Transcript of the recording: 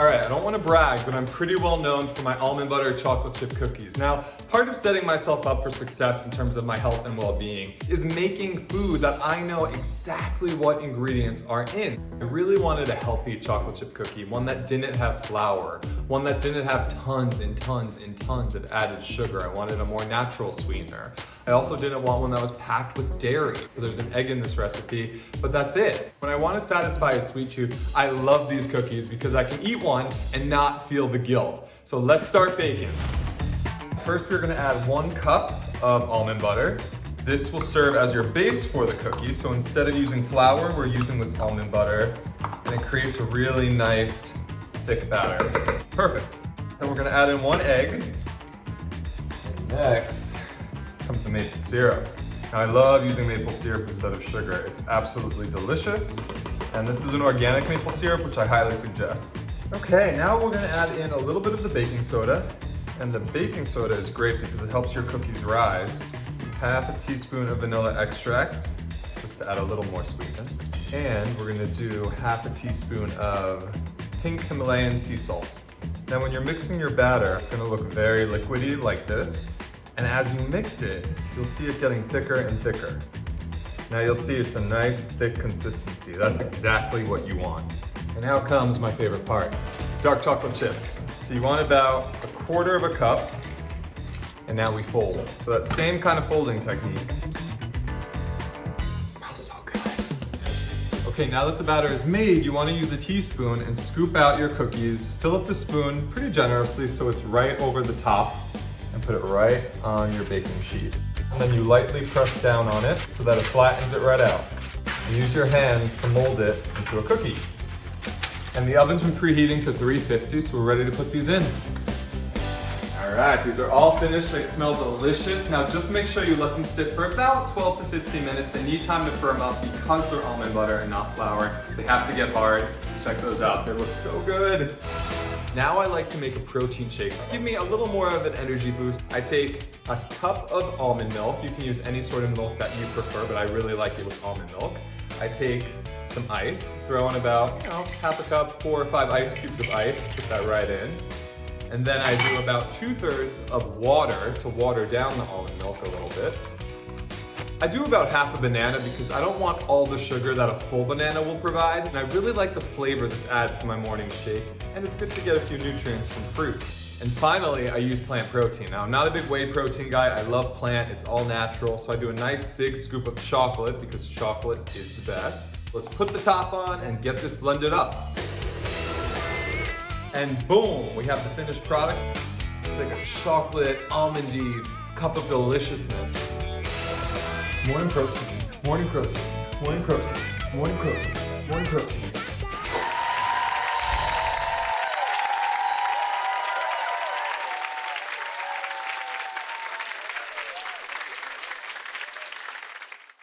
All right, I don't want to brag, but I'm pretty well known for my almond butter chocolate chip cookies. Now, part of setting myself up for success in terms of my health and well-being is making food that I know exactly what ingredients are in. I really wanted a healthy chocolate chip cookie, one that didn't have flour, one that didn't have tons and tons and tons of added sugar. I wanted a more natural sweetener. I also didn't want one that was packed with dairy. So there's an egg in this recipe, but that's it. When I want to satisfy a sweet tooth, I love these cookies because I can eat one and not feel the guilt. So let's start baking. First, we're gonna add 1 cup of almond butter. This will serve as your base for the cookie. So instead of using flour, we're using this almond butter, and it creates a really nice, thick batter. Perfect. Then we're gonna add in 1 egg. And next comes the maple syrup. Now, I love using maple syrup instead of sugar. It's absolutely delicious. And this is an organic maple syrup, which I highly suggest. Okay, now we're gonna add in a little bit of the baking soda. And the baking soda is great because it helps your cookies rise. Half a teaspoon of vanilla extract, just to add a little more sweetness. And we're gonna do half a teaspoon of pink Himalayan sea salt. Now, when you're mixing your batter, it's gonna look very liquidy like this. And as you mix it, you'll see it getting thicker and thicker. Now you'll see it's a nice thick consistency. That's exactly what you want. And now comes my favorite part, dark chocolate chips. So you want about 1/4 cup, and now we fold. So that same kind of folding technique. It smells so good. Okay, now that the batter is made, you want to use a teaspoon and scoop out your cookies. Fill up the spoon pretty generously so it's right over the top, and put it right on your baking sheet. And then you lightly press down on it so that it flattens it right out. And use your hands to mold it into a cookie. And the oven's been preheating to 350, so we're ready to put these in. All right, these are all finished. They smell delicious. Now just make sure you let them sit for about 12 to 15 minutes. They need time to firm up because they're almond butter and not flour. They have to get hard. Check those out, they look so good. Now I like to make a protein shake to give me a little more of an energy boost. I take a cup of almond milk. You can use any sort of milk that you prefer, but I really like it with almond milk. I take some ice, throw in about, half a cup, 4 or 5 ice cubes of ice, put that right in. And then I do about 2/3 of water to water down the almond milk a little bit. I do about half a banana because I don't want all the sugar that a full banana will provide. And I really like the flavor this adds to my morning shake. And it's good to get a few nutrients from fruit. And finally, I use plant protein. Now, I'm not a big whey protein guy. I love plant, it's all natural. So I do a nice big scoop of chocolate because chocolate is the best. Let's put the top on and get this blended up. And boom, we have the finished product. It's like a chocolate almondy cup of deliciousness. Morning protein, morning protein, morning protein, morning protein, morning protein.